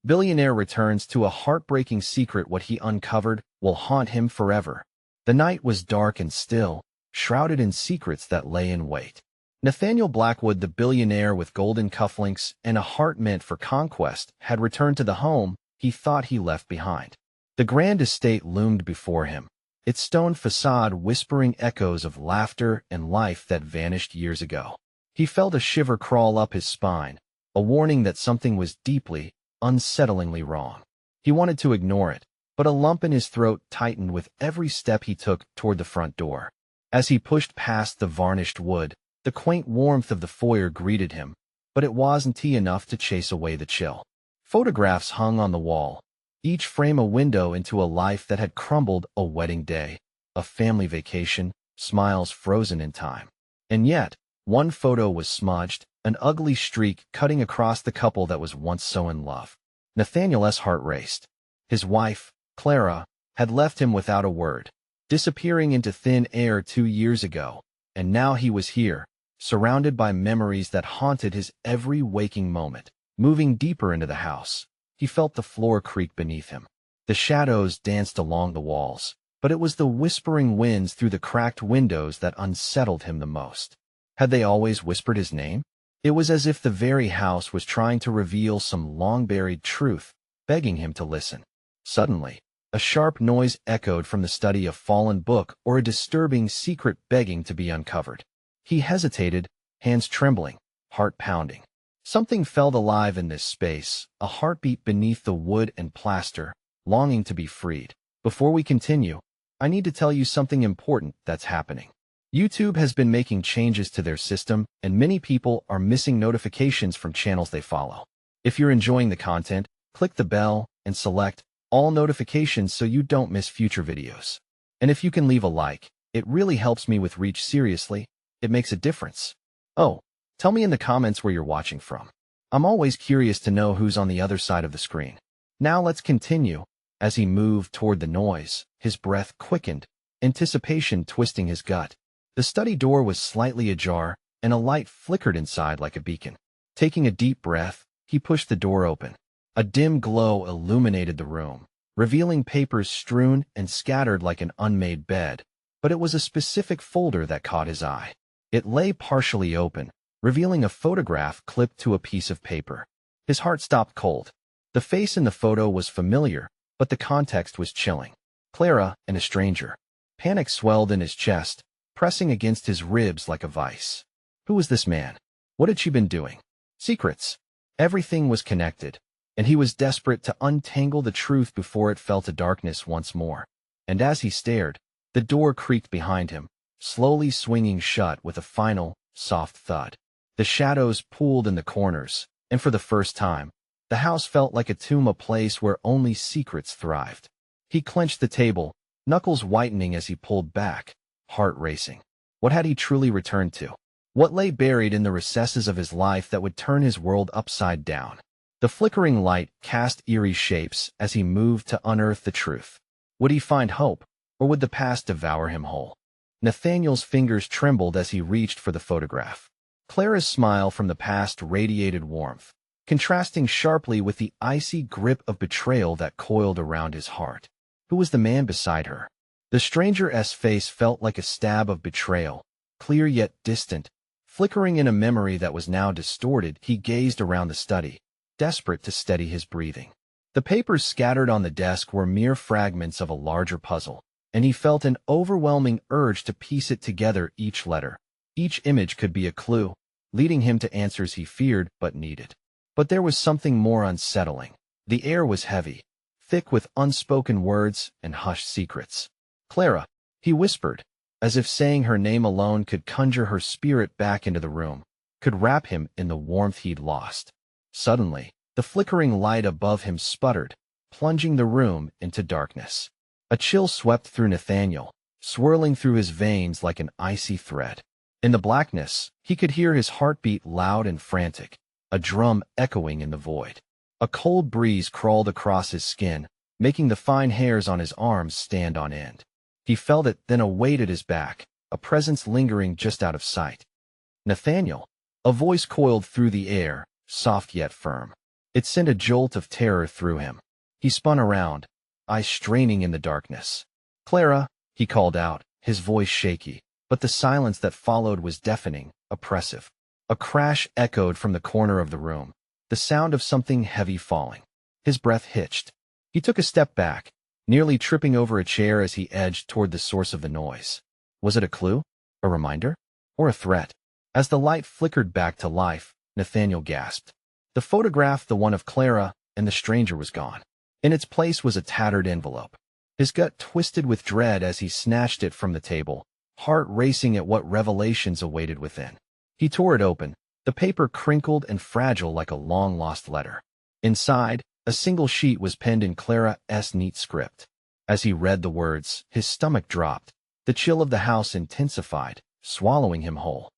Billionaire returns to a heartbreaking secret. What he uncovered will haunt him forever. The night was dark and still, shrouded in secrets that lay in wait. Nathaniel Blackwood, the billionaire with golden cufflinks and a heart meant for conquest, had returned to the home he thought he left behind. The grand estate loomed before him, its stone facade whispering echoes of laughter and life that vanished years ago. He felt a shiver crawl up his spine, a warning that something was deeply, unsettlingly wrong. He wanted to ignore it, but a lump in his throat tightened with every step he took toward the front door. As he pushed past the varnished wood, the quaint warmth of the foyer greeted him, but it wasn't enough to chase away the chill. Photographs hung on the wall, each frame a window into a life that had crumbled: a wedding day, a family vacation, smiles frozen in time. And yet, one photo was smudged, an ugly streak cutting across the couple that was once so in love. Nathaniel's heart raced. His wife, Clara, had left him without a word, disappearing into thin air 2 years ago, and now he was here, surrounded by memories that haunted his every waking moment. Moving deeper into the house, he felt the floor creak beneath him. The shadows danced along the walls, but it was the whispering winds through the cracked windows that unsettled him the most. Had they always whispered his name? It was as if the very house was trying to reveal some long-buried truth, begging him to listen. Suddenly, a sharp noise echoed from the study, a fallen book or a disturbing secret begging to be uncovered. He hesitated, hands trembling, heart pounding. Something felt alive in this space, a heartbeat beneath the wood and plaster, longing to be freed. Before we continue, I need to tell you something important that's happening. YouTube has been making changes to their system, and many people are missing notifications from channels they follow. If you're enjoying the content, click the bell and select all notifications so you don't miss future videos. And if you can leave a like, it really helps me with reach. Seriously, it makes a difference. Oh, tell me in the comments where you're watching from. I'm always curious to know who's on the other side of the screen. Now let's continue. As he moved toward the noise, his breath quickened, anticipation twisting his gut. The study door was slightly ajar, and a light flickered inside like a beacon. Taking a deep breath, he pushed the door open. A dim glow illuminated the room, revealing papers strewn and scattered like an unmade bed. But it was a specific folder that caught his eye. It lay partially open, revealing a photograph clipped to a piece of paper. His heart stopped cold. The face in the photo was familiar, but the context was chilling. Clara and a stranger. Panic swelled in his chest, pressing against his ribs like a vice. Who was this man? What had she been doing? Secrets. Everything was connected, and he was desperate to untangle the truth before it fell to darkness once more. And as he stared, the door creaked behind him, slowly swinging shut with a final, soft thud. The shadows pooled in the corners, and for the first time, the house felt like a tomb, a place where only secrets thrived. He clenched the table, knuckles whitening as he pulled back, heart racing. What had he truly returned to? What lay buried in the recesses of his life that would turn his world upside down? The flickering light cast eerie shapes as he moved to unearth the truth. Would he find hope, or would the past devour him whole? Nathaniel's fingers trembled as he reached for the photograph. Clara's smile from the past radiated warmth, contrasting sharply with the icy grip of betrayal that coiled around his heart. Who was the man beside her? The stranger's face felt like a stab of betrayal, clear yet distant, flickering in a memory that was now distorted. He gazed around the study, desperate to steady his breathing. The papers scattered on the desk were mere fragments of a larger puzzle, and he felt an overwhelming urge to piece it together. Each letter, each image could be a clue, leading him to answers he feared but needed. But there was something more unsettling. The air was heavy, thick with unspoken words and hushed secrets. Clara, he whispered, as if saying her name alone could conjure her spirit back into the room, could wrap him in the warmth he'd lost. Suddenly, the flickering light above him sputtered, plunging the room into darkness. A chill swept through Nathaniel, swirling through his veins like an icy thread. In the blackness, he could hear his heartbeat loud and frantic, a drum echoing in the void. A cold breeze crawled across his skin, making the fine hairs on his arms stand on end. He felt it, then a weight at his back, a presence lingering just out of sight. Nathaniel. A voice coiled through the air, soft yet firm. It sent a jolt of terror through him. He spun around, eyes straining in the darkness. "Clara," he called out, his voice shaky, but the silence that followed was deafening, oppressive. A crash echoed from the corner of the room, the sound of something heavy falling. His breath hitched. He took a step back, nearly tripping over a chair as he edged toward the source of the noise. Was it a clue? A reminder? Or a threat? As the light flickered back to life, Nathaniel gasped. The photograph, the one of Clara, and the stranger was gone. In its place was a tattered envelope. His gut twisted with dread as he snatched it from the table, heart racing at what revelations awaited within. He tore it open, the paper crinkled and fragile like a long-lost letter. Inside, a single sheet was penned in Clara's neat script. As he read the words, his stomach dropped. The chill of the house intensified, swallowing him whole.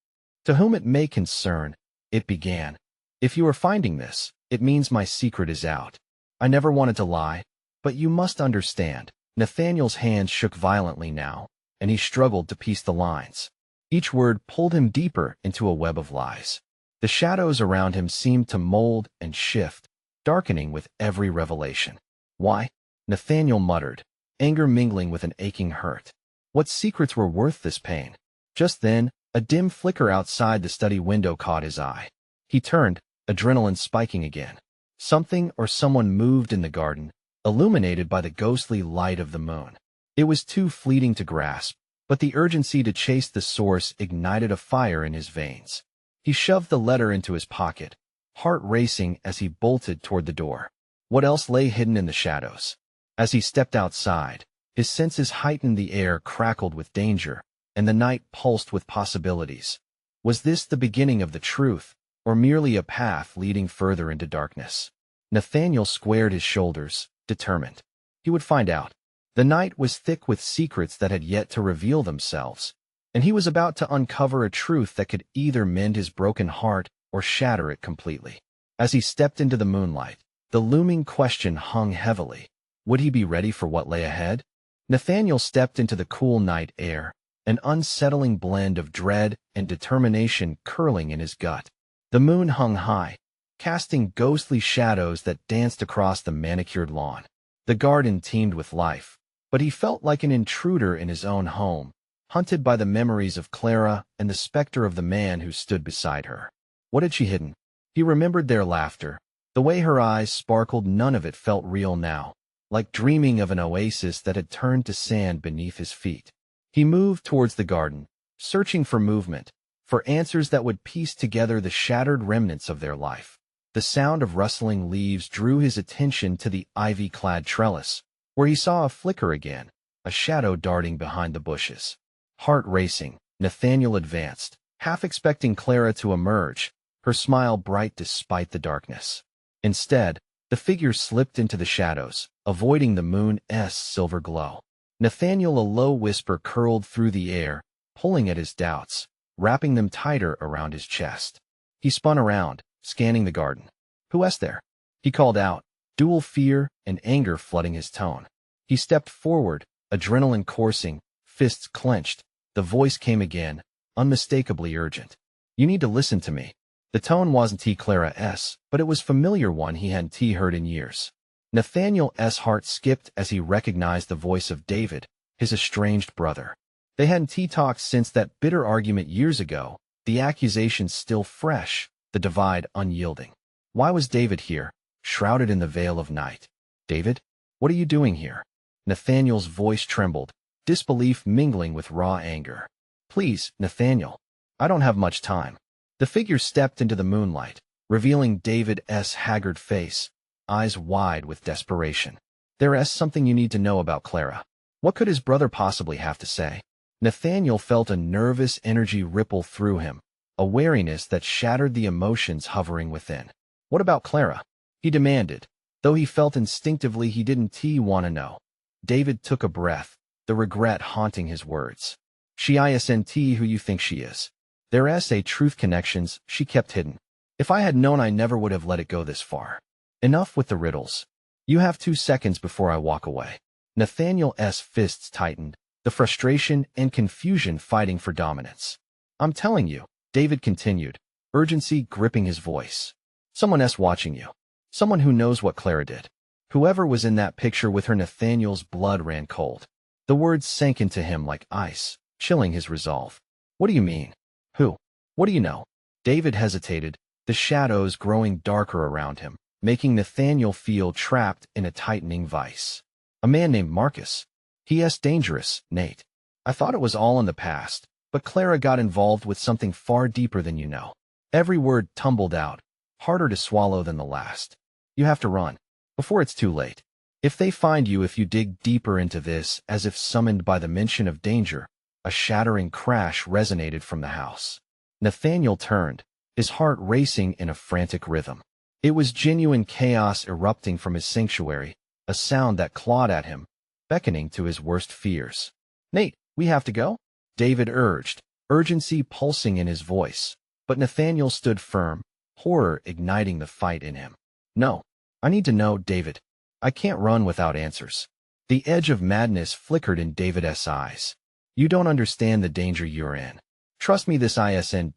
"To whom it may concern," it began. "If you are finding this, it means my secret is out. I never wanted to lie, but you must understand." Nathaniel's hands shook violently now, and he struggled to piece the lines. Each word pulled him deeper into a web of lies. The shadows around him seemed to mold and shift, darkening with every revelation. "Why?" Nathaniel muttered, anger mingling with an aching hurt. What secrets were worth this pain? Just then, a dim flicker outside the study window caught his eye. He turned, adrenaline spiking again. Something or someone moved in the garden, illuminated by the ghostly light of the moon. It was too fleeting to grasp, but the urgency to chase the source ignited a fire in his veins. He shoved the letter into his pocket, heart racing as he bolted toward the door. What else lay hidden in the shadows? As he stepped outside, his senses heightened, the air crackled with danger, and the night pulsed with possibilities. Was this the beginning of the truth, or merely a path leading further into darkness? Nathaniel squared his shoulders, determined. He would find out. The night was thick with secrets that had yet to reveal themselves, and he was about to uncover a truth that could either mend his broken heart or shatter it completely. As he stepped into the moonlight, the looming question hung heavily. Would he be ready for what lay ahead? Nathaniel stepped into the cool night air, an unsettling blend of dread and determination curling in his gut. The moon hung high, casting ghostly shadows that danced across the manicured lawn. The garden teemed with life, but he felt like an intruder in his own home, hunted by the memories of Clara and the specter of the man who stood beside her. What had she hidden? He remembered their laughter. The way her eyes sparkled, none of it felt real now, like dreaming of an oasis that had turned to sand beneath his feet. He moved towards the garden, searching for movement, for answers that would piece together the shattered remnants of their life. The sound of rustling leaves drew his attention to the ivy-clad trellis, where he saw a flicker again, a shadow darting behind the bushes. Heart racing, Nathaniel advanced, half expecting Clara to emerge, her smile bright despite the darkness. Instead, the figure slipped into the shadows, avoiding the moon's silver glow. Nathaniel, a low whisper curled through the air, pulling at his doubts, wrapping them tighter around his chest. He spun around, scanning the garden. "Who is there?" he called out, dual fear and anger flooding his tone. He stepped forward, adrenaline coursing, fists clenched. The voice came again, unmistakably urgent. "You need to listen to me." The tone wasn't Clara's, but it was a familiar one he hadn't heard in years. Nathaniel's heart skipped as he recognized the voice of David, his estranged brother. They hadn't talked since that bitter argument years ago, the accusations still fresh, the divide unyielding. Why was David here, shrouded in the veil of night? "David, what are you doing here?" Nathaniel's voice trembled, disbelief mingling with raw anger. "Please, Nathaniel, I don't have much time." The figure stepped into the moonlight, revealing David's haggard face, eyes wide with desperation. "There's something you need to know about Clara." What could his brother possibly have to say? Nathaniel felt a nervous energy ripple through him, a wariness that shattered the emotions hovering within. "What about Clara?" he demanded, though he felt instinctively he didn't want to know. David took a breath, the regret haunting his words. "She isn't who you think she is. There's a truth connections she kept hidden. If I had known, I never would have let it go this far. Enough with the riddles. You have 2 seconds before I walk away." Nathaniel's fists tightened, the frustration and confusion fighting for dominance. "I'm telling you," David continued, urgency gripping his voice. "Someone's watching you. Someone who knows what Clara did. Whoever was in that picture with her. Nathaniel's blood ran cold. The words sank into him like ice, chilling his resolve. What do you mean? Who? What do you know? David hesitated, the shadows growing darker around him, making Nathaniel feel trapped in a tightening vice. A man named Marcus. He.S. Dangerous, Nate. I thought it was all in the past, but Clara got involved with something far deeper than you know. Every word tumbled out, harder to swallow than the last. You have to run, before it's too late. If they find you, if you dig deeper into this, as if summoned by the mention of danger, a shattering crash resonated from the house. Nathaniel turned, his heart racing in a frantic rhythm. It was genuine chaos erupting from his sanctuary, a sound that clawed at him, beckoning to his worst fears. Nate, we have to go? David urged, urgency pulsing in his voice. But Nathaniel stood firm, horror igniting the fight in him. No, I need to know, David. I can't run without answers. The edge of madness flickered in David's eyes. You don't understand the danger you're in. Trust me, this isn't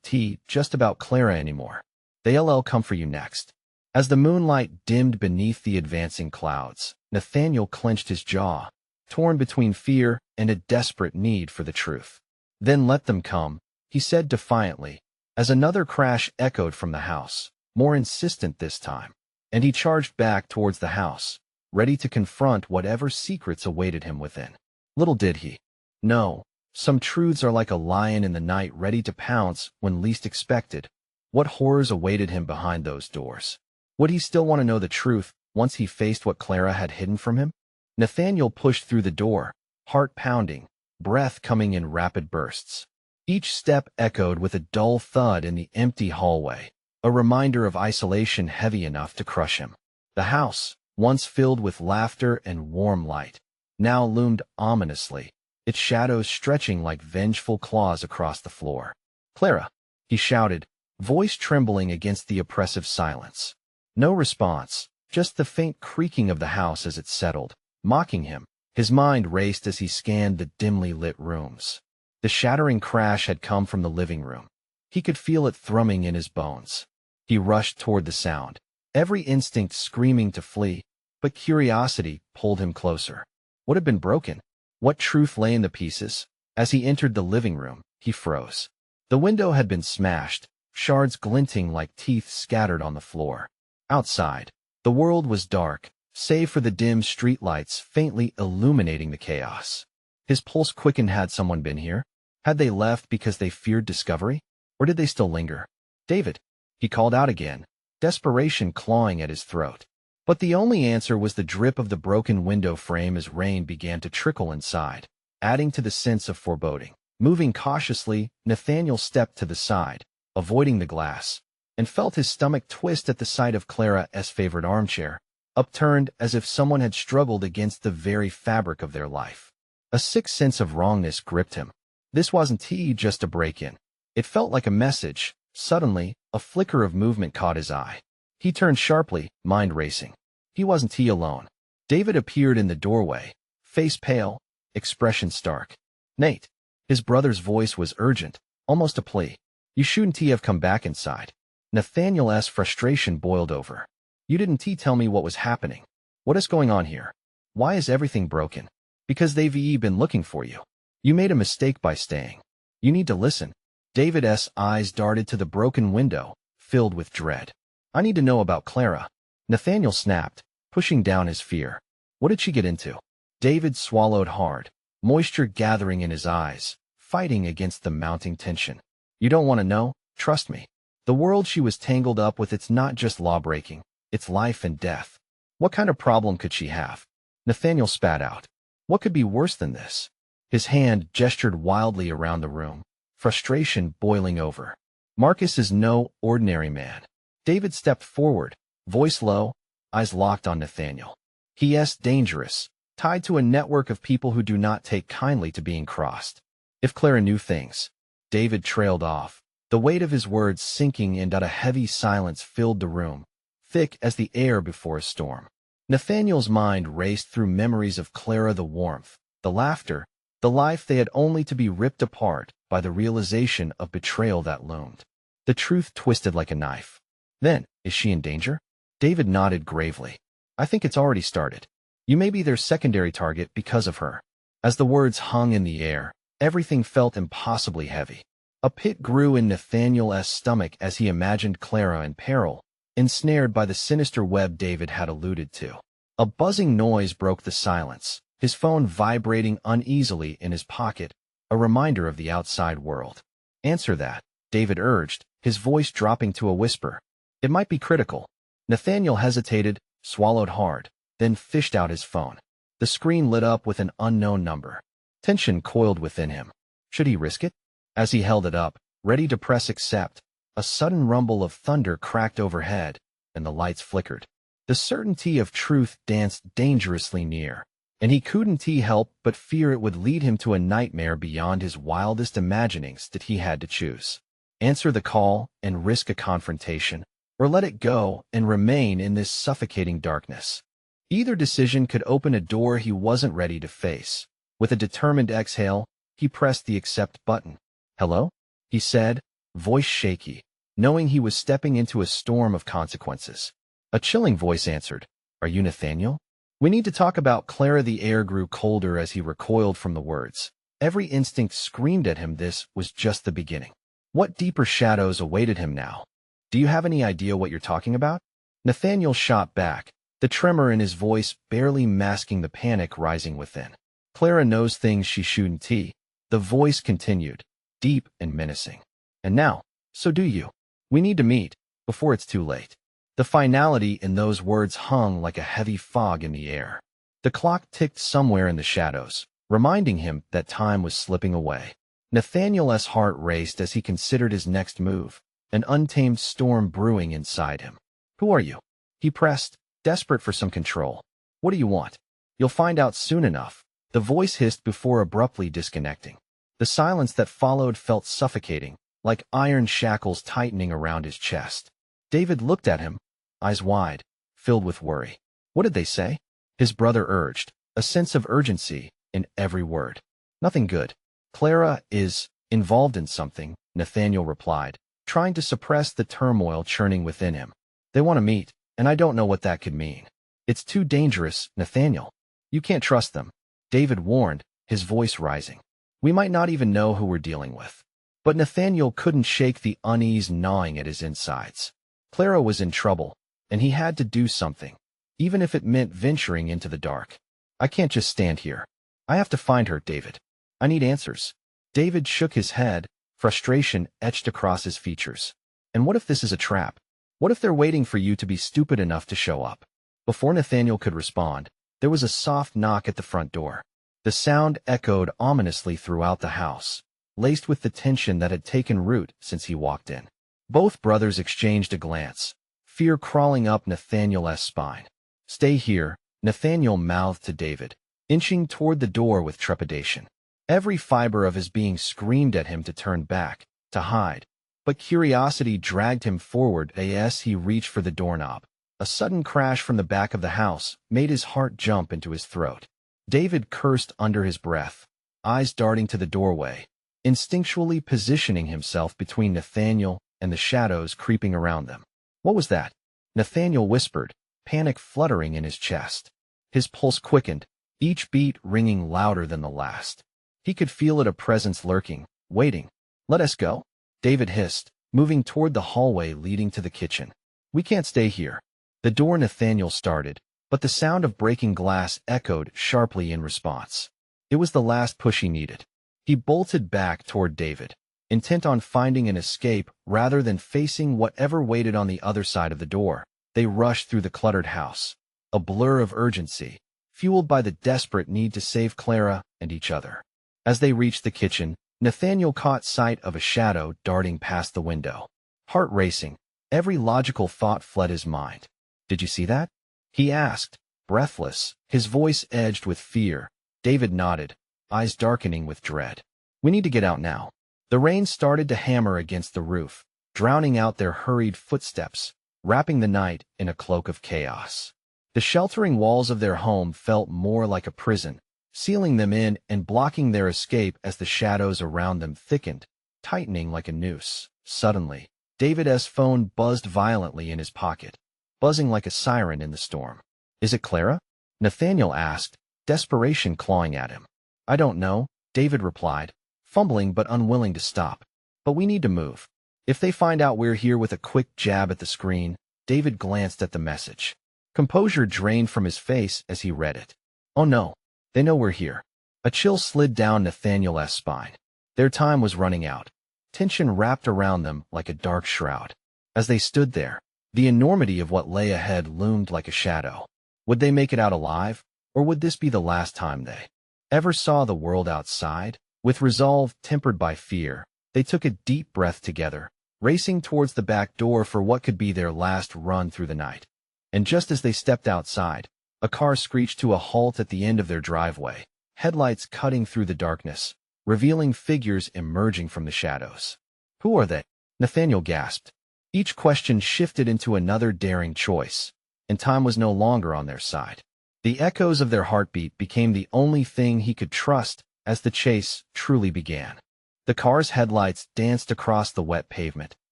just about Clara anymore. They'll come for you next. As the moonlight dimmed beneath the advancing clouds, Nathaniel clenched his jaw, torn between fear and a desperate need for the truth. Then let them come, he said defiantly, as another crash echoed from the house, more insistent this time, and he charged back towards the house, ready to confront whatever secrets awaited him within. Little did he know, some truths are like a lion in the night ready to pounce when least expected. What horrors awaited him behind those doors? Would he still want to know the truth once he faced what Clara had hidden from him? Nathaniel pushed through the door, heart pounding, breath coming in rapid bursts. Each step echoed with a dull thud in the empty hallway, a reminder of isolation heavy enough to crush him. The house, once filled with laughter and warm light, now loomed ominously, its shadows stretching like vengeful claws across the floor. Clara, he shouted, voice trembling against the oppressive silence. No response, just the faint creaking of the house as it settled, mocking him. His mind raced as he scanned the dimly lit rooms. The shattering crash had come from the living room. He could feel it thrumming in his bones. He rushed toward the sound, every instinct screaming to flee, but curiosity pulled him closer. What had been broken? What truth lay in the pieces? As he entered the living room, he froze. The window had been smashed, shards glinting like teeth scattered on the floor. Outside, the world was dark, save for the dim streetlights faintly illuminating the chaos. His pulse quickened. Had someone been here? Had they left because they feared discovery? Or did they still linger? David, he called out again, desperation clawing at his throat. But the only answer was the drip of the broken window frame as rain began to trickle inside, adding to the sense of foreboding. Moving cautiously, Nathaniel stepped to the side, avoiding the glass, and felt his stomach twist at the sight of Clara's favorite armchair, upturned as if someone had struggled against the very fabric of their life. A sick sense of wrongness gripped him. This wasn't just a break-in. It felt like a message. Suddenly, a flicker of movement caught his eye. He turned sharply, mind racing. He wasn't alone. David appeared in the doorway, face pale, expression stark. Nate. His brother's voice was urgent, almost a plea. You shouldn't have come back inside. Nathaniel's frustration boiled over. You didn't tell me what was happening. What is going on here? Why is everything broken? Because they've been looking for you. You made a mistake by staying. You need to listen. David's eyes darted to the broken window, filled with dread. I need to know about Clara. Nathaniel snapped, pushing down his fear. What did she get into? David swallowed hard, moisture gathering in his eyes, fighting against the mounting tension. You don't want to know? Trust me. The world she was tangled up with, it's not just law-breaking, it's life and death. What kind of problem could she have? Nathaniel spat out. What could be worse than this? His hand gestured wildly around the room, frustration boiling over. Marcus is no ordinary man. David stepped forward, voice low, eyes locked on Nathaniel. He.S. dangerous, tied to a network of people who do not take kindly to being crossed. If Clara knew things. David trailed off, the weight of his words sinking in. A heavy silence filled the room, thick as the air before a storm. Nathaniel's mind raced through memories of Clara, the warmth, the laughter, the life they had, only to be ripped apart by the realization of betrayal that loomed. The truth twisted like a knife. Then, is she in danger? David nodded gravely. I think it's already started. You may be their secondary target because of her. As the words hung in the air, everything felt impossibly heavy. A pit grew in Nathaniel's stomach as he imagined Clara in peril, ensnared by the sinister web David had alluded to. A buzzing noise broke the silence, his phone vibrating uneasily in his pocket, a reminder of the outside world. Answer that, David urged, his voice dropping to a whisper. It might be critical. Nathaniel hesitated, swallowed hard, then fished out his phone. The screen lit up with an unknown number. Tension coiled within him. Should he risk it? As he held it up, ready to press accept, a sudden rumble of thunder cracked overhead, and the lights flickered. The certainty of truth danced dangerously near, and he couldn't help but fear it would lead him to a nightmare beyond his wildest imaginings that he had to choose. Answer the call and risk a confrontation, or let it go and remain in this suffocating darkness. Either decision could open a door he wasn't ready to face. With a determined exhale, he pressed the accept button. Hello? He said, voice shaky, knowing he was stepping into a storm of consequences. A chilling voice answered, Are you Nathaniel? We need to talk about Clara. The air grew colder as he recoiled from the words. Every instinct screamed at him this was just the beginning. What deeper shadows awaited him now? Do you have any idea what you're talking about? Nathaniel shot back, the tremor in his voice barely masking the panic rising within. Clara knows things she shouldn't. The voice continued, deep and menacing. And now, so do you. We need to meet, before it's too late. The finality in those words hung like a heavy fog in the air. The clock ticked somewhere in the shadows, reminding him that time was slipping away. Nathaniel's heart raced as he considered his next move, an untamed storm brewing inside him. Who are you? He pressed, desperate for some control. What do you want? You'll find out soon enough, the voice hissed before abruptly disconnecting. The silence that followed felt suffocating, like iron shackles tightening around his chest. David looked at him, eyes wide, filled with worry. What did they say? His brother urged, a sense of urgency in every word. Nothing good. Clara is involved in something, Nathaniel replied, trying to suppress the turmoil churning within him. They want to meet, and I don't know what that could mean. It's too dangerous, Nathaniel. You can't trust them, David warned, his voice rising. We might not even know who we're dealing with. But Nathaniel couldn't shake the unease gnawing at his insides. Clara was in trouble, and he had to do something, even if it meant venturing into the dark. I can't just stand here. I have to find her, David. I need answers. David shook his head, frustration etched across his features. And what if this is a trap? What if they're waiting for you to be stupid enough to show up? Before Nathaniel could respond, there was a soft knock at the front door. The sound echoed ominously throughout the house, laced with the tension that had taken root since he walked in. Both brothers exchanged a glance, fear crawling up Nathaniel's spine. Stay here, Nathaniel mouthed to David, inching toward the door with trepidation. Every fiber of his being screamed at him to turn back, to hide. But curiosity dragged him forward as he reached for the doorknob. A sudden crash from the back of the house made his heart jump into his throat. David cursed under his breath, eyes darting to the doorway, instinctually positioning himself between Nathaniel and the shadows creeping around them. What was that? Nathaniel whispered, panic fluttering in his chest. His pulse quickened, each beat ringing louder than the last. He could feel it, a presence lurking, waiting. Let us go, David hissed, moving toward the hallway leading to the kitchen. We can't stay here. The door Nathaniel started, but the sound of breaking glass echoed sharply in response. It was the last push he needed. He bolted back toward David, intent on finding an escape rather than facing whatever waited on the other side of the door. They rushed through the cluttered house, a blur of urgency, fueled by the desperate need to save Clara and each other. As they reached the kitchen, Nathaniel caught sight of a shadow darting past the window. Heart racing, every logical thought fled his mind. Did you see that? He asked, breathless, his voice edged with fear. David nodded, eyes darkening with dread. We need to get out now. The rain started to hammer against the roof, drowning out their hurried footsteps, wrapping the night in a cloak of chaos. The sheltering walls of their home felt more like a prison, sealing them in and blocking their escape as the shadows around them thickened, tightening like a noose. Suddenly, David's phone buzzed violently in his pocket. buzzing like a siren in the storm. "Is it Clara?" Nathaniel asked, desperation clawing at him. "I don't know," David replied, fumbling but unwilling to stop. "But we need to move. If they find out we're here." With a quick jab at the screen, David glanced at the message. Composure drained from his face as he read it. "Oh no, they know we're here." A chill slid down Nathaniel's spine. Their time was running out. Tension wrapped around them like a dark shroud. As they stood there, the enormity of what lay ahead loomed like a shadow. Would they make it out alive, or would this be the last time they ever saw the world outside? With resolve tempered by fear, they took a deep breath together, racing towards the back door for what could be their last run through the night. And just as they stepped outside, a car screeched to a halt at the end of their driveway, headlights cutting through the darkness, revealing figures emerging from the shadows. "Who are they?" Nathaniel gasped. Each question shifted into another daring choice, and time was no longer on their side. The echoes of their heartbeat became the only thing he could trust as the chase truly began. The car's headlights danced across the wet pavement,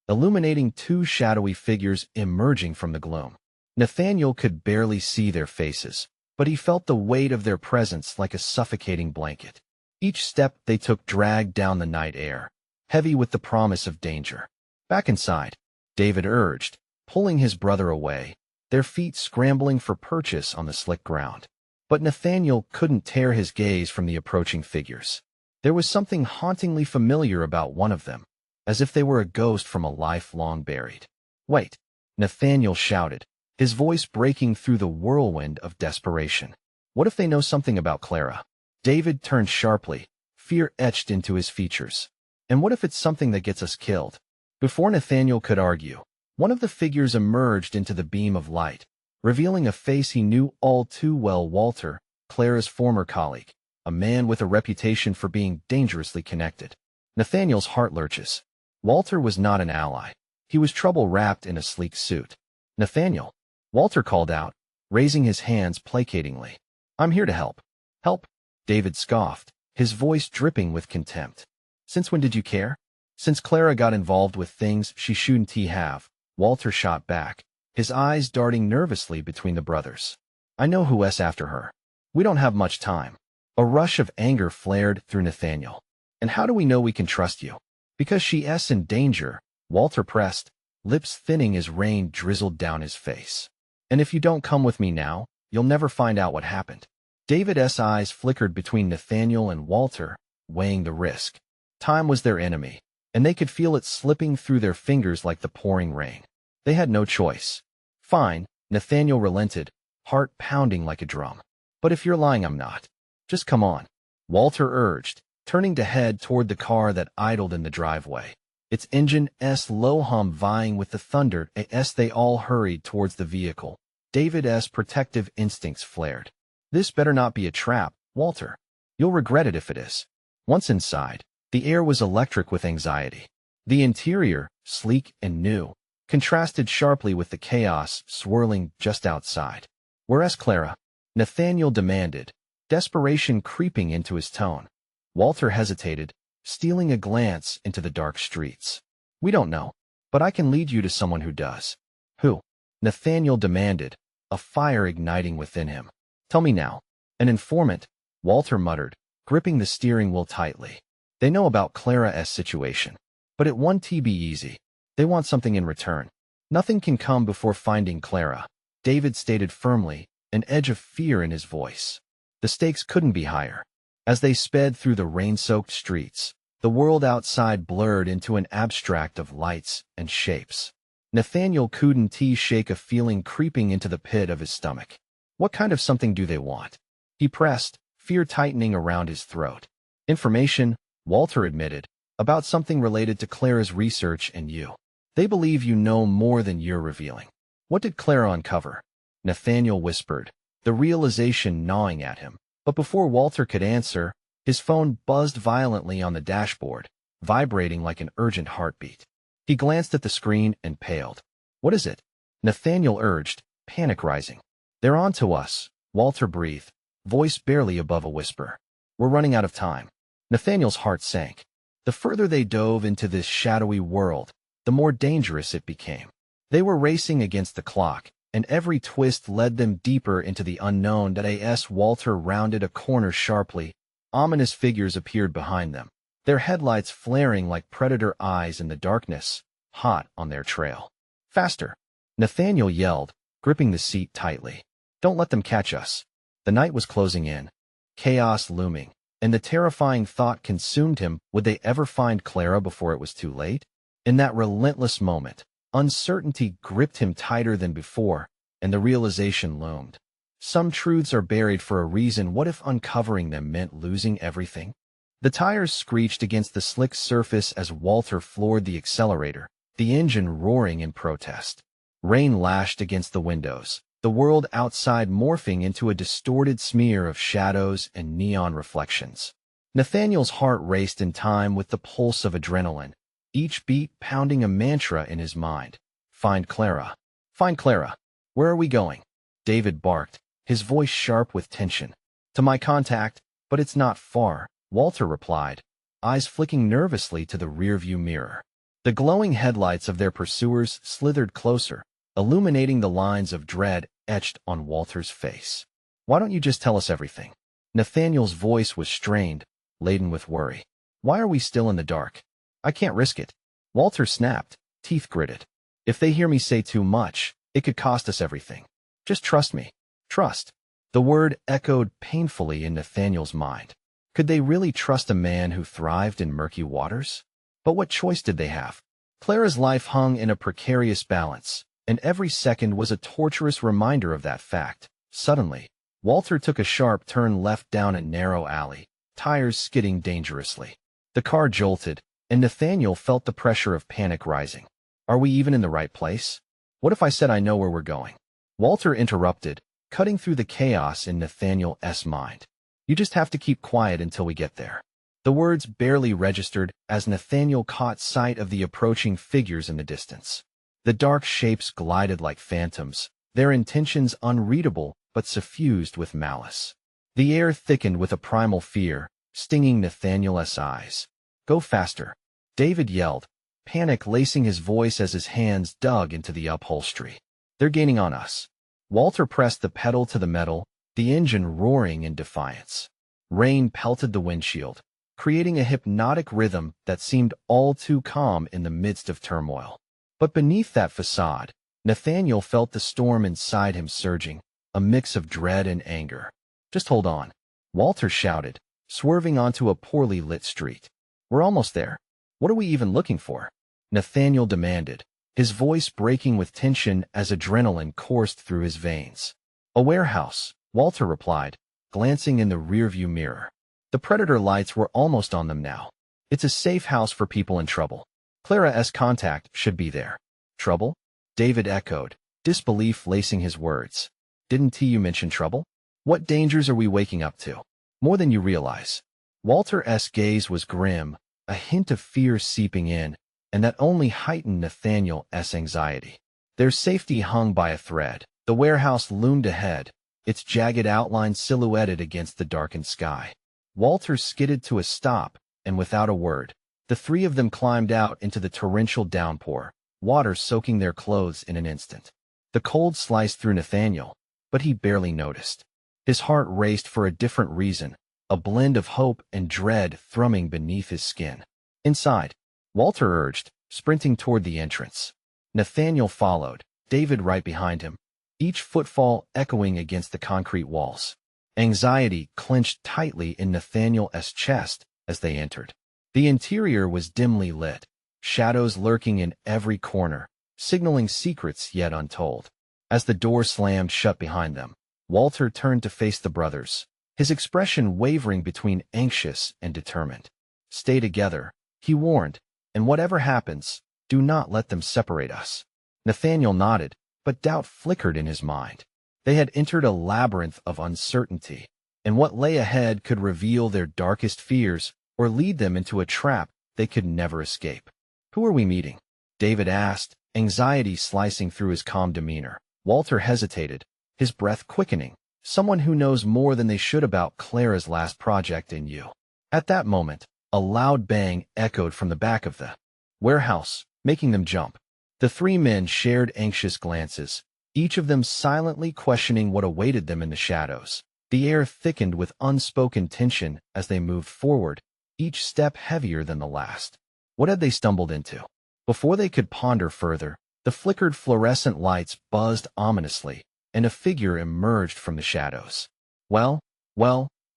illuminating two shadowy figures emerging from the gloom. Nathaniel could barely see their faces, but he felt the weight of their presence like a suffocating blanket. Each step they took dragged down the night air, heavy with the promise of danger. "Back inside," David urged, pulling his brother away, their feet scrambling for purchase on the slick ground. But Nathaniel couldn't tear his gaze from the approaching figures. There was something hauntingly familiar about one of them, as if they were a ghost from a life long buried. "Wait," Nathaniel shouted, his voice breaking through the whirlwind of desperation. "What if they know something about Clara?" David turned sharply, fear etched into his features. "And what if it's something that gets us killed?" Before Nathaniel could argue, one of the figures emerged into the beam of light, revealing a face he knew all too well: Walter, Clara's former colleague, a man with a reputation for being dangerously connected. Nathaniel's heart lurches. Walter was not an ally. He was trouble wrapped in a sleek suit. "Nathaniel," Walter called out, raising his hands placatingly. "I'm here to help." "Help?" David scoffed, his voice dripping with contempt. "Since when did you care?" "Since Clara got involved with things she shouldn't have," Walter shot back, his eyes darting nervously between the brothers. "I know who's after her. We don't have much time." A rush of anger flared through Nathaniel. "And how do we know we can trust you?" "Because she's in danger," Walter pressed, lips thinning as rain drizzled down his face. "And if you don't come with me now, you'll never find out what happened." David's eyes flickered between Nathaniel and Walter, weighing the risk. Time was their enemy, and they could feel it slipping through their fingers like the pouring rain. They had no choice. "Fine," Nathaniel relented, heart pounding like a drum. "But if you're lying, I'm not. Just come on," Walter urged, turning to head toward the car that idled in the driveway, its engine's low hum vying with the thunder as they all hurried towards the vehicle. David's protective instincts flared. "This better not be a trap, Walter. You'll regret it if it is." Once inside, the air was electric with anxiety. The interior, sleek and new, contrasted sharply with the chaos swirling just outside. "Where's Clara?" Nathaniel demanded, desperation creeping into his tone. Walter hesitated, stealing a glance into the dark streets. "We don't know, but I can lead you to someone who does." "Who?" Nathaniel demanded, a fire igniting within him. "Tell me now." "An informant," Walter muttered, gripping the steering wheel tightly. "They know about Clara's situation, but it won't be easy. They want something in return." "Nothing can come before finding Clara," David stated firmly, an edge of fear in his voice. The stakes couldn't be higher. As they sped through the rain-soaked streets, the world outside blurred into an abstract of lights and shapes. Nathaniel couldn't shake a feeling creeping into the pit of his stomach. What kind of something do they want? He pressed, fear tightening around his throat. "Information," Walter admitted, "about something related to Clara's research and you. They believe you know more than you're revealing." "What did Clara uncover?" Nathaniel whispered, the realization gnawing at him. But before Walter could answer, his phone buzzed violently on the dashboard, vibrating like an urgent heartbeat. He glanced at the screen and paled. "What is it?" Nathaniel urged, panic rising. "They're on to us," Walter breathed, voice barely above a whisper. "We're running out of time." Nathaniel's heart sank. The further they dove into this shadowy world, the more dangerous it became. They were racing against the clock, and every twist led them deeper into the unknown. As Walter rounded a corner sharply, ominous figures appeared behind them, their headlights flaring like predator eyes in the darkness, hot on their trail. "Faster!" Nathaniel yelled, gripping the seat tightly. "Don't let them catch us." The night was closing in, chaos looming, and the terrifying thought consumed him: would they ever find Clara before it was too late? In that relentless moment, uncertainty gripped him tighter than before, and the realization loomed. Some truths are buried for a reason. What if uncovering them meant losing everything? The tires screeched against the slick surface as Walter floored the accelerator, the engine roaring in protest. Rain lashed against the windows, the world outside morphing into a distorted smear of shadows and neon reflections. Nathaniel's heart raced in time with the pulse of adrenaline, each beat pounding a mantra in his mind. "Find Clara. Find Clara. Where are we going?" David barked, his voice sharp with tension. "To my contact, but it's not far," Walter replied, eyes flicking nervously to the rearview mirror. The glowing headlights of their pursuers slithered closer, illuminating the lines of dread etched on Walter's face. "Why don't you just tell us everything?" Nathaniel's voice was strained, laden with worry. "Why are we still in the dark? I can't risk it." Walter snapped, teeth gritted. "If they hear me say too much, it could cost us everything. Just trust me." Trust. The word echoed painfully in Nathaniel's mind. Could they really trust a man who thrived in murky waters? But what choice did they have? Clara's life hung in a precarious balance, and every second was a torturous reminder of that fact. Suddenly, Walter took a sharp turn left down a narrow alley, tires skidding dangerously. The car jolted, and Nathaniel felt the pressure of panic rising. "Are we even in the right place? What if I said I know where we're going?" Walter interrupted, cutting through the chaos in Nathaniel's mind. "You just have to keep quiet until we get there." The words barely registered as Nathaniel caught sight of the approaching figures in the distance. The dark shapes glided like phantoms, their intentions unreadable but suffused with malice. The air thickened with a primal fear, stinging Nathaniel's eyes. "Go faster!" David yelled, panic lacing his voice as his hands dug into the upholstery. "They're gaining on us." Walter pressed the pedal to the metal, the engine roaring in defiance. Rain pelted the windshield, creating a hypnotic rhythm that seemed all too calm in the midst of turmoil. But beneath that facade, Nathaniel felt the storm inside him surging, a mix of dread and anger. "Just hold on," Walter shouted, swerving onto a poorly lit street. "We're almost there. What are we even looking for?" Nathaniel demanded, his voice breaking with tension as adrenaline coursed through his veins. "A warehouse," Walter replied, glancing in the rearview mirror. The predator lights were almost on them now. "It's a safe house for people in trouble. Clara's contact should be there." "Trouble?" David echoed, disbelief lacing his words. "Didn't you mention trouble? What dangers are we waking up to?" "More than you realize." Walter's gaze was grim, a hint of fear seeping in, and that only heightened Nathaniel's anxiety. Their safety hung by a thread. The warehouse loomed ahead, its jagged outline silhouetted against the darkened sky. Walter skidded to a stop, and without a word, the three of them climbed out into the torrential downpour, water soaking their clothes in an instant. The cold sliced through Nathaniel, but he barely noticed. His heart raced for a different reason, a blend of hope and dread thrumming beneath his skin. "Inside," Walter urged, sprinting toward the entrance. Nathaniel followed, David right behind him, each footfall echoing against the concrete walls. Anxiety clenched tightly in Nathaniel's chest as they entered. The interior was dimly lit, shadows lurking in every corner, signaling secrets yet untold. As the door slammed shut behind them, Walter turned to face the brothers, his expression wavering between anxious and determined. "Stay together," he warned, "and whatever happens, do not let them separate us." Nathaniel nodded, but doubt flickered in his mind. They had entered a labyrinth of uncertainty, and what lay ahead could reveal their darkest fears or lead them into a trap they could never escape. "Who are we meeting?" David asked, anxiety slicing through his calm demeanor. Walter hesitated, his breath quickening. "Someone who knows more than they should about Clara's last project and you." At that moment, a loud bang echoed from the back of the warehouse, making them jump. The three men shared anxious glances, each of them silently questioning what awaited them in the shadows. The air thickened with unspoken tension as they moved forward, each step heavier than the last. What had they stumbled into? Before they could ponder further, the flickered fluorescent lights buzzed ominously, and a figure emerged from the shadows. Well,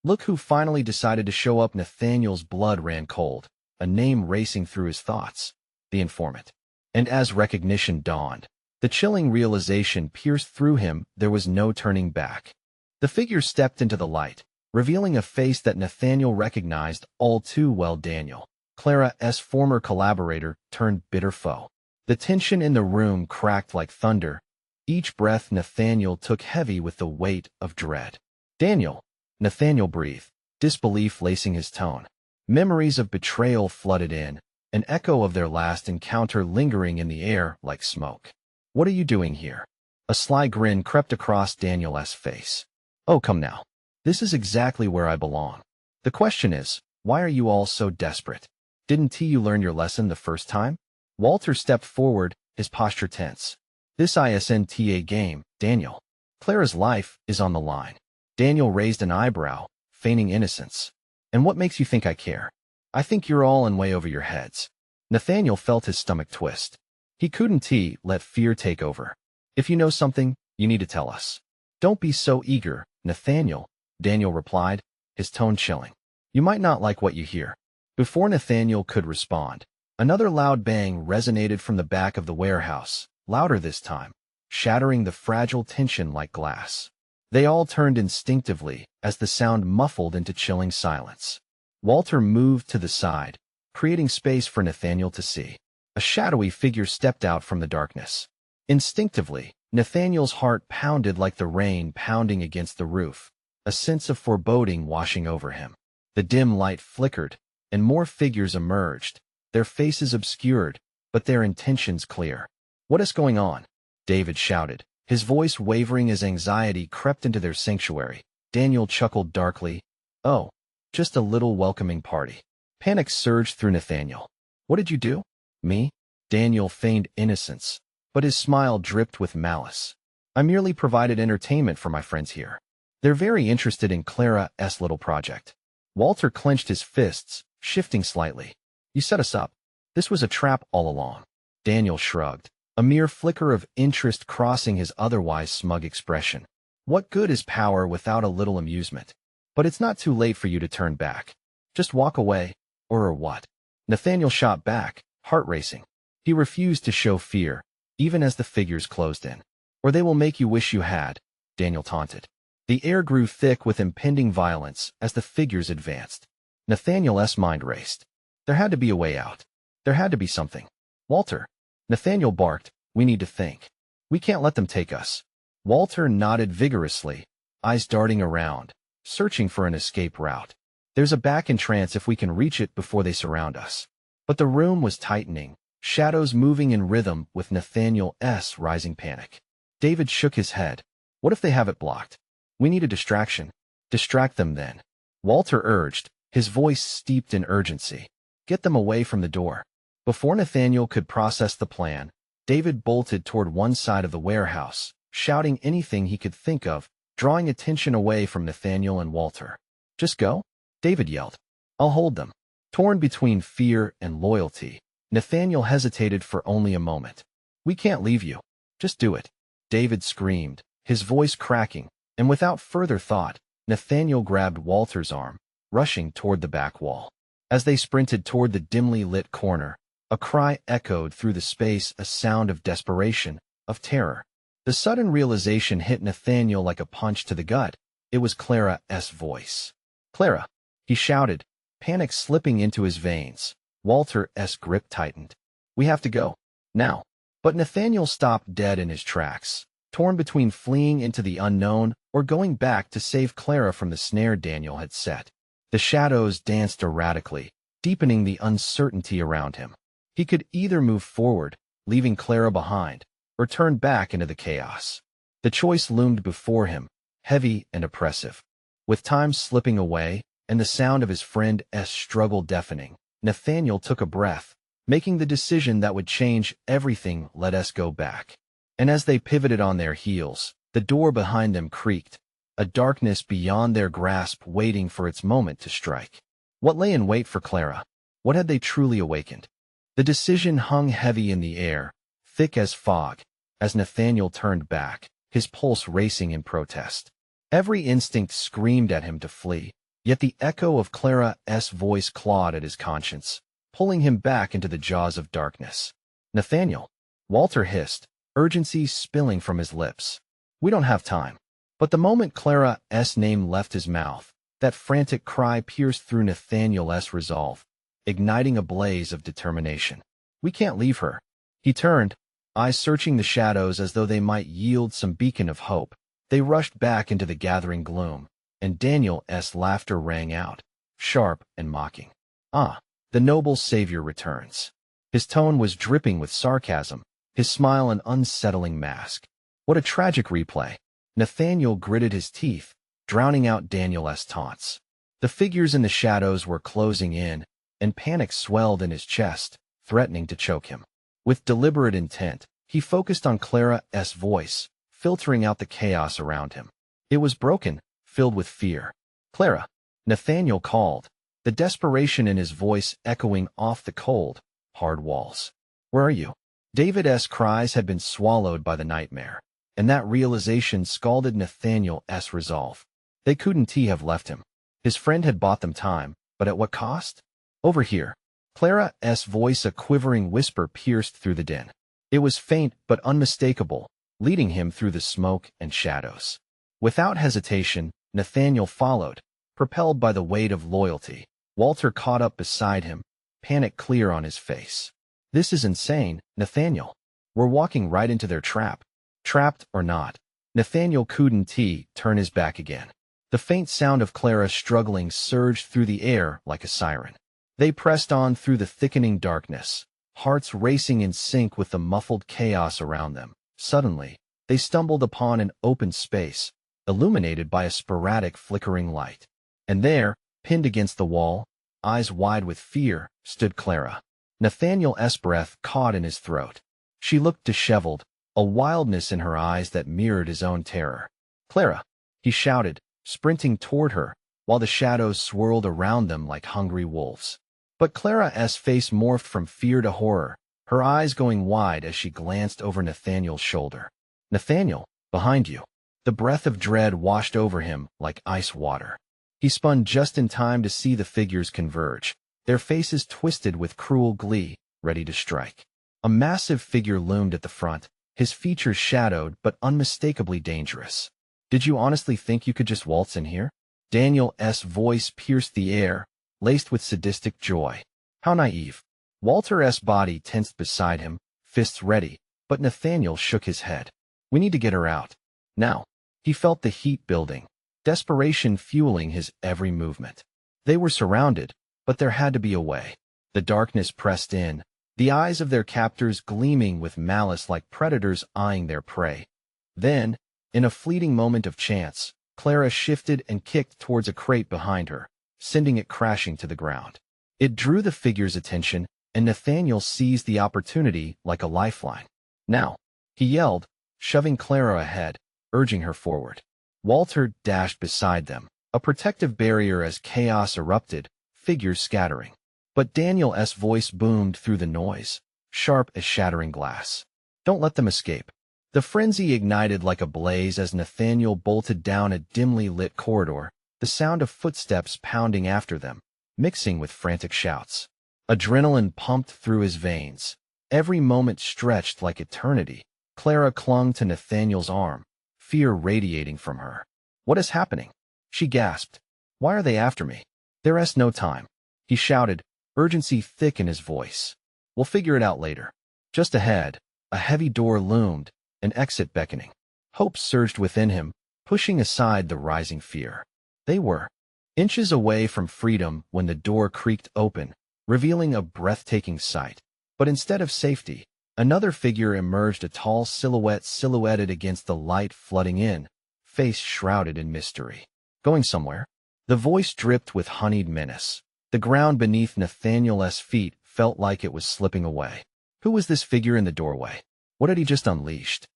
look who finally decided to show up. Nathaniel's blood ran cold, a name racing through his thoughts. The informant. And as recognition dawned, the chilling realization pierced through him. There was no turning back. The figure stepped into the light, revealing a face that Nathaniel recognized all too well. Daniel, Clara's former collaborator turned bitter foe. The tension in the room cracked like thunder. Each breath Nathaniel took heavy with the weight of dread. Daniel, Nathaniel breathed, disbelief lacing his tone. Memories of betrayal flooded in, an echo of their last encounter lingering in the air like smoke. What are you doing here? A sly grin crept across Daniel's face. Oh, come now. This is exactly where I belong. The question is, why are you all so desperate? Didn't you learn your lesson the first time? Walter stepped forward, his posture tense. This isn't a game, Daniel. Clara's life is on the line. Daniel raised an eyebrow, feigning innocence. And what makes you think I care? I think you're all in way over your heads. Nathaniel felt his stomach twist. He couldn't let fear take over. If you know something, you need to tell us. Don't be so eager, Nathaniel, Daniel replied, his tone chilling. You might not like what you hear. Before Nathaniel could respond, another loud bang resonated from the back of the warehouse, louder this time, shattering the fragile tension like glass. They all turned instinctively as the sound muffled into chilling silence. Walter moved to the side, creating space for Nathaniel to see. A shadowy figure stepped out from the darkness. Instinctively, Nathaniel's heart pounded like the rain pounding against the roof, a sense of foreboding washing over him. The dim light flickered, and more figures emerged, their faces obscured, but their intentions clear. What is going on? David shouted, his voice wavering as anxiety crept into their sanctuary. Daniel chuckled darkly. Oh, just a little welcoming party. Panic surged through Nathaniel. What did you do? Me? Daniel feigned innocence, but his smile dripped with malice. I merely provided entertainment for my friends here. They're very interested in Clara's little project. Walter clenched his fists, shifting slightly. You set us up. This was a trap all along. Daniel shrugged, a mere flicker of interest crossing his otherwise smug expression. What good is power without a little amusement? But it's not too late for you to turn back. Just walk away, or what? Nathaniel shot back, heart racing. He refused to show fear, even as the figures closed in. Or they will make you wish you had, Daniel taunted. The air grew thick with impending violence as the figures advanced. Nathaniel's mind raced. There had to be a way out. There had to be something. Walter, Nathaniel barked, we need to think. We can't let them take us. Walter nodded vigorously, eyes darting around, searching for an escape route. There's a back entrance if we can reach it before they surround us. But the room was tightening, shadows moving in rhythm with Nathaniel's rising panic. David shook his head. What if they have it blocked? We need a distraction. Distract them then. Walter urged, his voice steeped in urgency. Get them away from the door. Before Nathaniel could process the plan, David bolted toward one side of the warehouse, shouting anything he could think of, drawing attention away from Nathaniel and Walter. Just go? David yelled. I'll hold them. Torn between fear and loyalty, Nathaniel hesitated for only a moment. We can't leave you. Just do it. David screamed, his voice cracking, and without further thought, Nathaniel grabbed Walter's arm, rushing toward the back wall. As they sprinted toward the dimly lit corner, a cry echoed through the space, a sound of desperation, of terror. The sudden realization hit Nathaniel like a punch to the gut. It was Clara's voice. Clara, he shouted, panic slipping into his veins. Walter's grip tightened. We have to go. Now. But Nathaniel stopped dead in his tracks, torn between fleeing into the unknown or going back to save Clara from the snare Daniel had set. The shadows danced erratically, deepening the uncertainty around him. He could either move forward, leaving Clara behind, or turn back into the chaos. The choice loomed before him, heavy and oppressive. With time slipping away, and the sound of his friend's struggle deafening, Nathaniel took a breath, making the decision that would change everything. Let us go back. And as they pivoted on their heels, the door behind them creaked, a darkness beyond their grasp waiting for its moment to strike. What lay in wait for Clara? What had they truly awakened? The decision hung heavy in the air, thick as fog, as Nathaniel turned back, his pulse racing in protest. Every instinct screamed at him to flee, yet the echo of Clara's voice clawed at his conscience, pulling him back into the jaws of darkness. "Nathaniel," Walter hissed, urgency spilling from his lips. "We don't have time." But the moment Clara's name left his mouth, that frantic cry pierced through Nathaniel's resolve, igniting a blaze of determination. "We can't leave her." He turned, eyes searching the shadows as though they might yield some beacon of hope. They rushed back into the gathering gloom, and Daniel's laughter rang out, sharp and mocking. "Ah, the noble savior returns." His tone was dripping with sarcasm, his smile an unsettling mask. What a tragic replay. Nathaniel gritted his teeth, drowning out Daniel's taunts. The figures in the shadows were closing in, and panic swelled in his chest, threatening to choke him. With deliberate intent, he focused on Clara's voice, filtering out the chaos around him. It was broken, filled with fear. "Clara," Nathaniel called, the desperation in his voice echoing off the cold, hard walls. "Where are you?" David's cries had been swallowed by the nightmare, and that realization scalded Nathaniel's resolve. They couldn't have left him. His friend had bought them time, but at what cost? "Over here." Clara's voice, a quivering whisper, pierced through the din. It was faint but unmistakable, leading him through the smoke and shadows. Without hesitation, Nathaniel followed, propelled by the weight of loyalty. Walter caught up beside him, panic clear on his face. "This is insane, Nathaniel. We're walking right into their trap." Trapped or not, Nathaniel couldn't turn his back again. The faint sound of Clara struggling surged through the air like a siren. They pressed on through the thickening darkness, hearts racing in sync with the muffled chaos around them. Suddenly, they stumbled upon an open space, illuminated by a sporadic flickering light. And there, pinned against the wall, eyes wide with fear, stood Clara. Nathaniel's breath caught in his throat. She looked disheveled, a wildness in her eyes that mirrored his own terror. "Clara!" he shouted, sprinting toward her, while the shadows swirled around them like hungry wolves. But Clara's face morphed from fear to horror, her eyes going wide as she glanced over Nathaniel's shoulder. "Nathaniel, behind you." The breath of dread washed over him like ice water. He spun just in time to see the figures converge, their faces twisted with cruel glee, ready to strike. A massive figure loomed at the front, his features shadowed but unmistakably dangerous. "Did you honestly think you could just waltz in here?" Daniel's voice pierced the air, laced with sadistic joy. How naive. Walter's body tensed beside him, fists ready, but Nathaniel shook his head. "We need to get her out. Now." He felt the heat building, desperation fueling his every movement. They were surrounded, but there had to be a way. The darkness pressed in, the eyes of their captors gleaming with malice like predators eyeing their prey. Then, in a fleeting moment of chance, Clara shifted and kicked towards a crate behind her, sending it crashing to the ground. It drew the figure's attention, and Nathaniel seized the opportunity like a lifeline. "Now!" he yelled, shoving Clara ahead, urging her forward. Walter dashed beside them, a protective barrier as chaos erupted, figures scattering. But Daniel's voice boomed through the noise, sharp as shattering glass. "Don't let them escape." The frenzy ignited like a blaze as Nathaniel bolted down a dimly lit corridor, the sound of footsteps pounding after them, mixing with frantic shouts. Adrenaline pumped through his veins. Every moment stretched like eternity. Clara clung to Nathaniel's arm, fear radiating from her. "What is happening?" she gasped. "Why are they after me?" "There's no time," he shouted, urgency thick in his voice. "We'll figure it out later." Just ahead, a heavy door loomed, an exit beckoning. Hope surged within him, pushing aside the rising fear. They were inches away from freedom when the door creaked open, revealing a breathtaking sight. But instead of safety, another figure emerged, a tall silhouette silhouetted against the light flooding in, face shrouded in mystery. "Going somewhere?" The voice dripped with honeyed menace. The ground beneath Nathaniel's feet felt like it was slipping away. Who was this figure in the doorway? What had he just unleashed?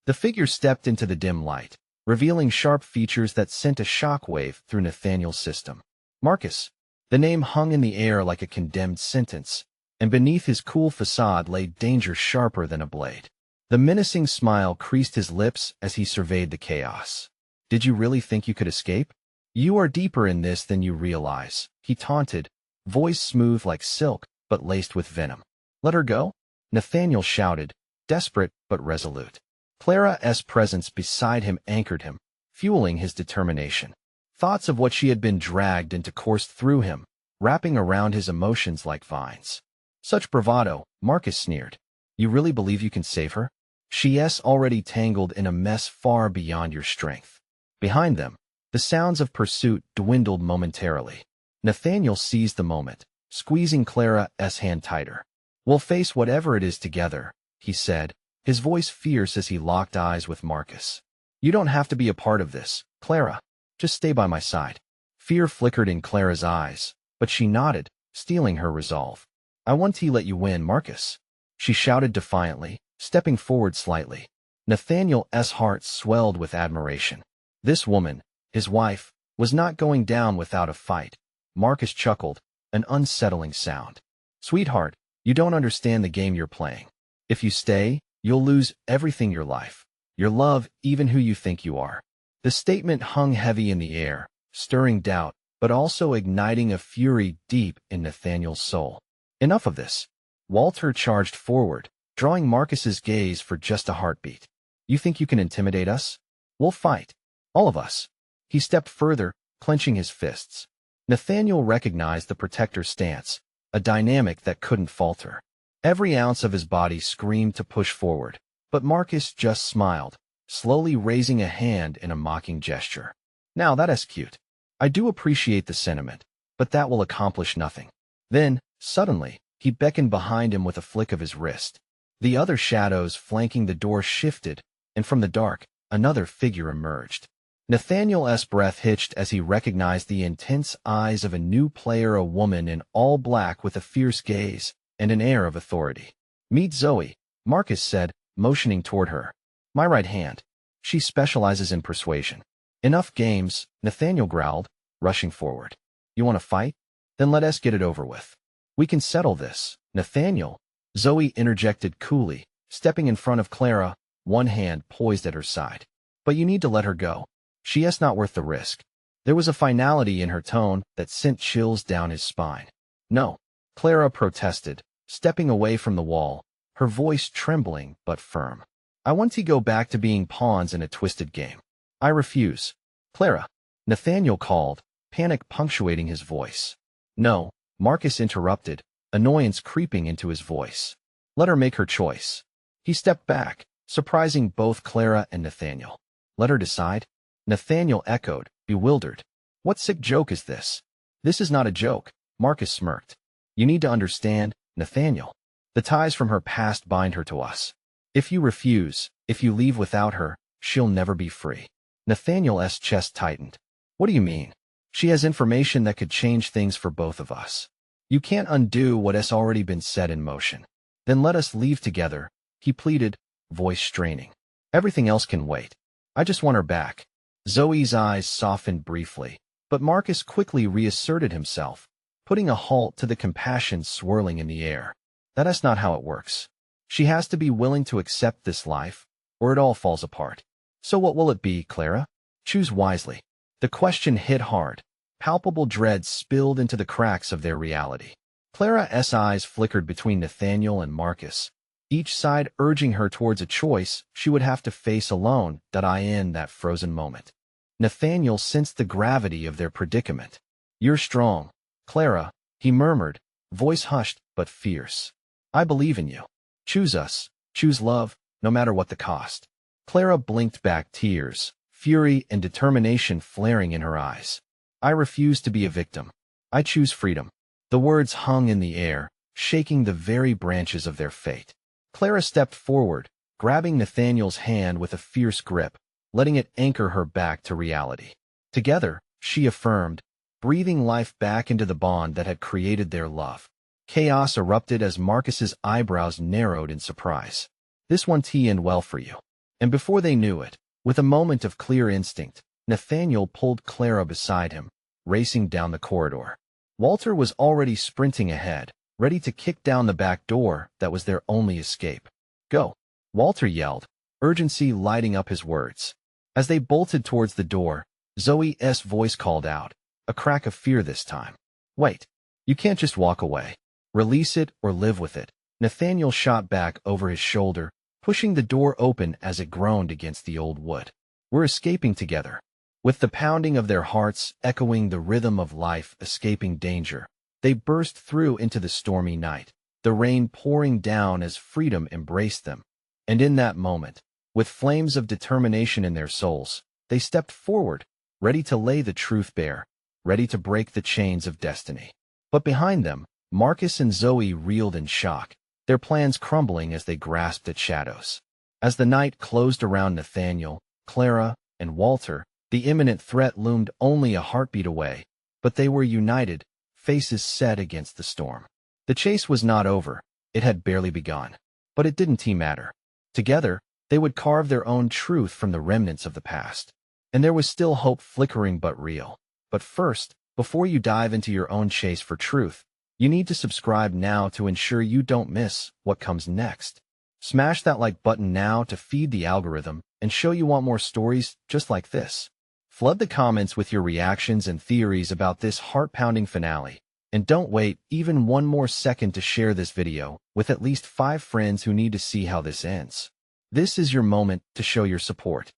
The figure stepped into the dim light, revealing sharp features that sent a shockwave through Nathaniel's system. Marcus. The name hung in the air like a condemned sentence, and beneath his cool facade lay danger sharper than a blade. The menacing smile creased his lips as he surveyed the chaos. Did you really think you could escape? You are deeper in this than you realize, he taunted, voice smooth like silk but laced with venom. Let her go? Nathaniel shouted, desperate but resolute. Clara's presence beside him anchored him, fueling his determination. Thoughts of what she had been dragged into coursed through him, wrapping around his emotions like vines. Such bravado, Marcus sneered. You really believe you can save her? She's already tangled in a mess far beyond your strength. Behind them, the sounds of pursuit dwindled momentarily. Nathaniel seized the moment, squeezing Clara's hand tighter. We'll face whatever it is together, he said, his voice fierce as he locked eyes with Marcus. You don't have to be a part of this, Clara. Just stay by my side. Fear flickered in Clara's eyes, but she nodded, stealing her resolve. I want to let you win, Marcus, she shouted defiantly, stepping forward slightly. Nathaniel's heart swelled with admiration. This woman, his wife, was not going down without a fight. Marcus chuckled, an unsettling sound. Sweetheart, you don't understand the game you're playing. If you stay, you'll lose everything, your life, your love, even who you think you are. The statement hung heavy in the air, stirring doubt, but also igniting a fury deep in Nathaniel's soul. Enough of this. Walter charged forward, drawing Marcus's gaze for just a heartbeat. You think you can intimidate us? We'll fight. All of us. He stepped further, clenching his fists. Nathaniel recognized the protector's stance, a dynamic that couldn't falter. Every ounce of his body screamed to push forward, but Marcus just smiled, slowly raising a hand in a mocking gesture. Now that's cute. I do appreciate the sentiment, but that will accomplish nothing. Then, suddenly, he beckoned behind him with a flick of his wrist. The other shadows flanking the door shifted, and from the dark, another figure emerged. Nathaniel's breath hitched as he recognized the intense eyes of a new player, a woman in all black with a fierce gaze and an air of authority. Meet Zoe, Marcus said, motioning toward her. My right hand. She specializes in persuasion. Enough games, Nathaniel growled, rushing forward. You want to fight? Then let us get it over with. We can settle this, Nathaniel, Zoe interjected coolly, stepping in front of Clara, one hand poised at her side. But you need to let her go. She is not worth the risk. There was a finality in her tone that sent chills down his spine. No, Clara protested, stepping away from the wall, her voice trembling but firm. I want to go back to being pawns in a twisted game. I refuse. Clara, Nathaniel called, panic punctuating his voice. No, Marcus interrupted, annoyance creeping into his voice. Let her make her choice. He stepped back, surprising both Clara and Nathaniel. Let her decide? Nathaniel echoed, bewildered. What sick joke is this? This is not a joke, Marcus smirked. You need to understand, Nathaniel. The ties from her past bind her to us. If you refuse, if you leave without her, she'll never be free. Nathaniel's chest tightened. What do you mean? She has information that could change things for both of us. You can't undo what has already been set in motion. Then let us leave together, he pleaded, voice straining. Everything else can wait. I just want her back. Zoe's eyes softened briefly, but Marcus quickly reasserted himself, putting a halt to the compassion swirling in the air. That is not how it works. She has to be willing to accept this life, or it all falls apart. So what will it be, Clara? Choose wisely. The question hit hard. Palpable dread spilled into the cracks of their reality. Clara's eyes flickered between Nathaniel and Marcus, each side urging her towards a choice she would have to face alone in that frozen moment. Nathaniel sensed the gravity of their predicament. You're strong, Clara, he murmured, voice hushed but fierce. I believe in you. Choose us, choose love, no matter what the cost. Clara blinked back, tears, fury and determination flaring in her eyes. I refuse to be a victim. I choose freedom. The words hung in the air, shaking the very branches of their fate. Clara stepped forward, grabbing Nathaniel's hand with a fierce grip, letting it anchor her back to reality. Together, she affirmed, breathing life back into the bond that had created their love. Chaos erupted as Marcus's eyebrows narrowed in surprise. This won't end well for you. And before they knew it, with a moment of clear instinct, Nathaniel pulled Clara beside him, racing down the corridor. Walter was already sprinting ahead, ready to kick down the back door that was their only escape. "Go!" Walter yelled, urgency lighting up his words. As they bolted towards the door, Zoe's voice called out, a crack of fear this time. "Wait. You can't just walk away. Release it or live with it." Nathaniel shot back over his shoulder, pushing the door open as it groaned against the old wood. "We're escaping together." With the pounding of their hearts echoing the rhythm of life escaping danger, they burst through into the stormy night, the rain pouring down as freedom embraced them. And in that moment, with flames of determination in their souls, they stepped forward, ready to lay the truth bare, ready to break the chains of destiny. But behind them, Marcus and Zoe reeled in shock, their plans crumbling as they grasped at shadows. As the night closed around Nathaniel, Clara, and Walter, the imminent threat loomed only a heartbeat away, but they were united, faces set against the storm. The chase was not over, it had barely begun. But it didn't matter. Together, they would carve their own truth from the remnants of the past. And there was still hope flickering but real. But first, before you dive into your own chase for truth, you need to subscribe now to ensure you don't miss what comes next. Smash that like button now to feed the algorithm and show you want more stories just like this. Flood the comments with your reactions and theories about this heart-pounding finale. And don't wait even one more second to share this video with at least 5 friends who need to see how this ends. This is your moment to show your support.